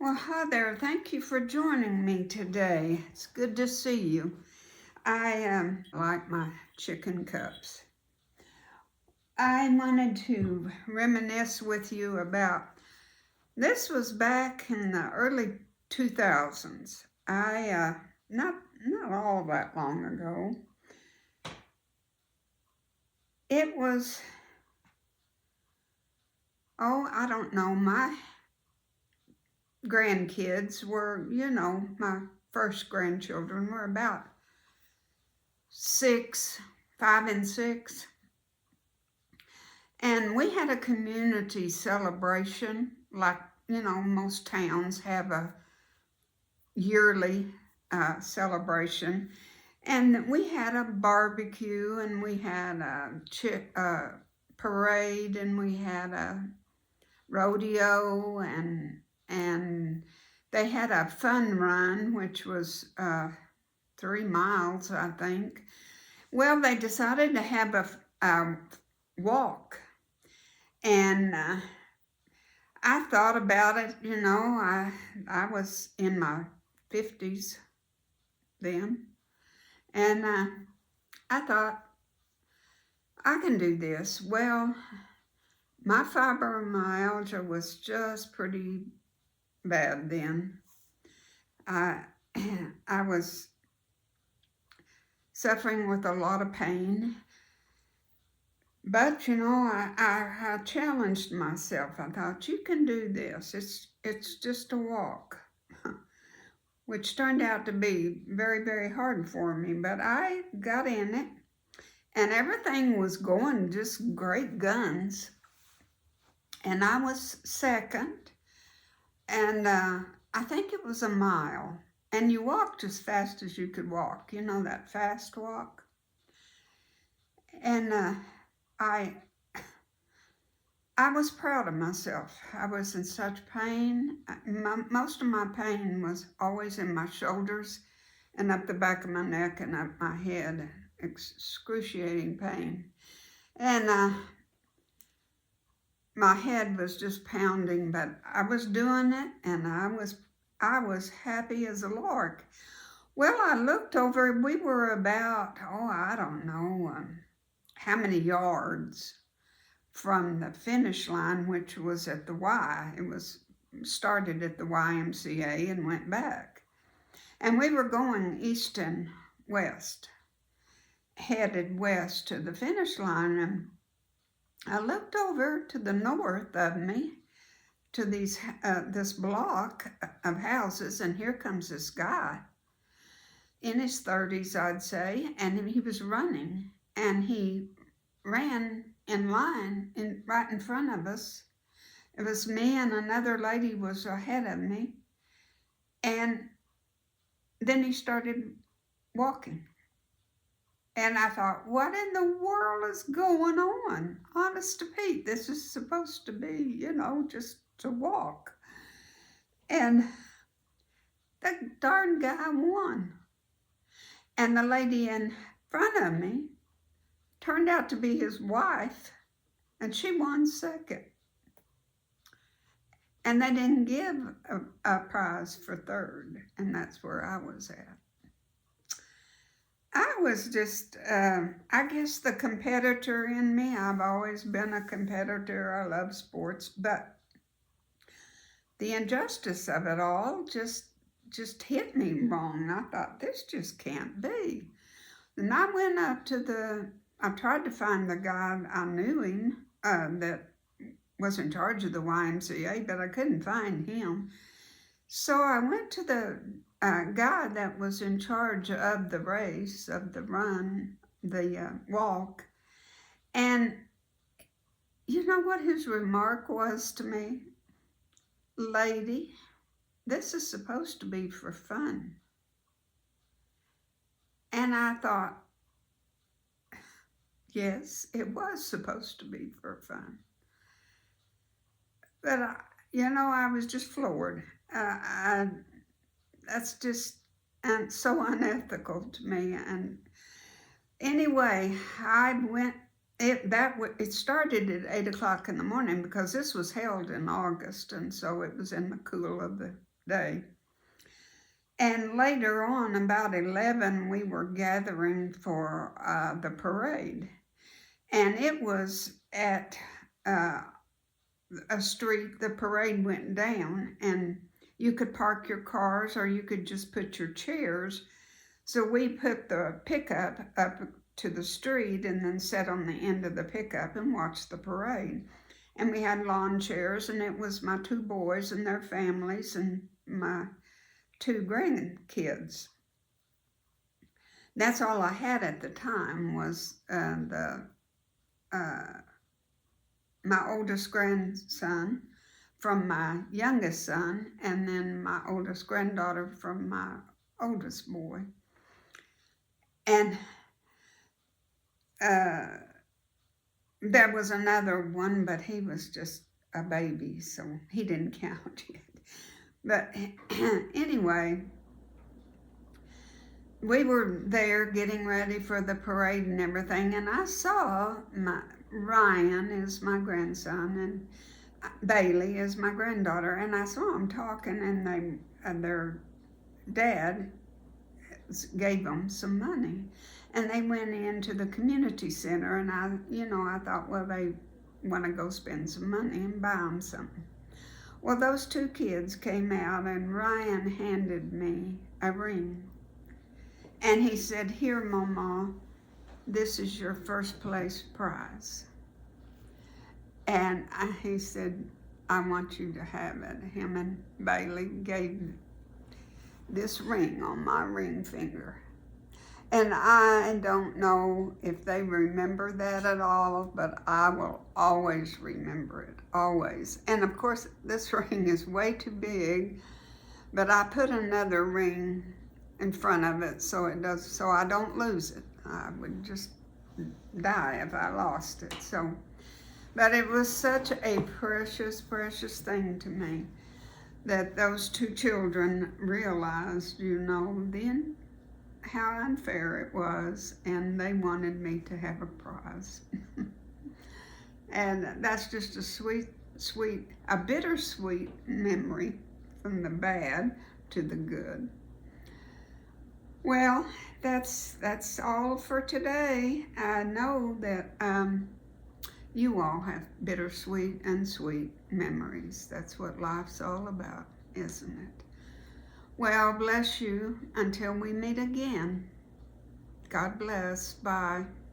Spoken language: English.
Well, hi there. Thank you for joining me today. It's good to see you. I like my chicken cups. I wanted to reminisce with you about this was back in the early 2000s. Not all that long ago. It was I don't know. My grandkids were, my first grandchildren were about 6, 5 and 6. And we had a community celebration, like, most towns have a yearly celebration. And we had a barbecue, and we had a parade, and we had a rodeo, and they had a fun run, which was 3 miles, I think. Well, they decided to have a walk. And I thought about it, I was in my 50s then, and I thought, I can do this. Well, my fibromyalgia was just pretty bad then. I, I was suffering with a lot of pain. But I challenged myself. I thought, you can do this. It's just a walk, which turned out to be very, very hard for me. But I got in it, and everything was going just great guns. And I was second, and I think it was a mile. And you walked as fast as you could walk. You know, that fast walk. And I was proud of myself. I was in such pain. Most of my pain was always in my shoulders and up the back of my neck and up my head. Excruciating pain. And my head was just pounding, but I was doing it, and I was happy as a lark. Well, I looked over, we were about, I don't know how many yards from the finish line, which was at the Y. It was started at the YMCA and went back. And we were going east and west, headed west to the finish line. And I looked over to the north of me to this block of houses, and here comes this guy in his 30s, I'd say, and he was running, and he ran in line right in front of us. It was me, and another lady was ahead of me. And then he started walking. And I thought, what in the world is going on? Honest to Pete, this is supposed to be, just to walk. And the darn guy won. And the lady in front of me turned out to be his wife, and she won second. And they didn't give a prize for third, and that's where I was at. I was just, I guess, the competitor in me. I've always been a competitor. I love sports, but the injustice of it all just hit me wrong. I thought, this just can't be. And I went up to I tried to find the guy. I knew him, that was in charge of the YMCA, but I couldn't find him. So I went to the guy that was in charge of the race, of the run, the walk. And you know what his remark was to me? Lady, this is supposed to be for fun. And I thought, yes, it was supposed to be for fun. But, I was just floored. That's just so unethical to me. And anyway, I went. It started at 8 o'clock in the morning because this was held in August, and so it was in the cool of the day. And later on, about 11, we were gathering for the parade. And it was at a street, the parade went down, and you could park your cars or you could just put your chairs. So we put the pickup up to the street and then sat on the end of the pickup and watched the parade. And we had lawn chairs, and it was my two boys and their families and my two grandkids. That's all I had at the time was my oldest grandson from my youngest son, and then my oldest granddaughter from my oldest boy. And there was another one, but he was just a baby, so he didn't count yet. But anyway, we were there getting ready for the parade and everything, and I saw Ryan is my grandson, and Bailey is my granddaughter, and I saw them talking, and their dad gave them some money, and they went into the community center, and I thought, well, they want to go spend some money and buy them something. Well, those two kids came out, and Ryan handed me a ring, and he said, "Here, Mama, this is your first place prize." And he said, "I want you to have it." Him and Bailey gave this ring on my ring finger. And I don't know if they remember that at all, but I will always remember it, always. And of course, this ring is way too big, but I put another ring in front of it so I don't lose it. I would just die if I lost it. But it was such a precious, precious thing to me that those two children realized, then how unfair it was, and they wanted me to have a prize. And that's just a bittersweet memory from the bad to the good. Well, that's all for today. I know that you all have bittersweet and sweet memories. That's what life's all about, isn't it? Well, bless you until we meet again. God bless. Bye.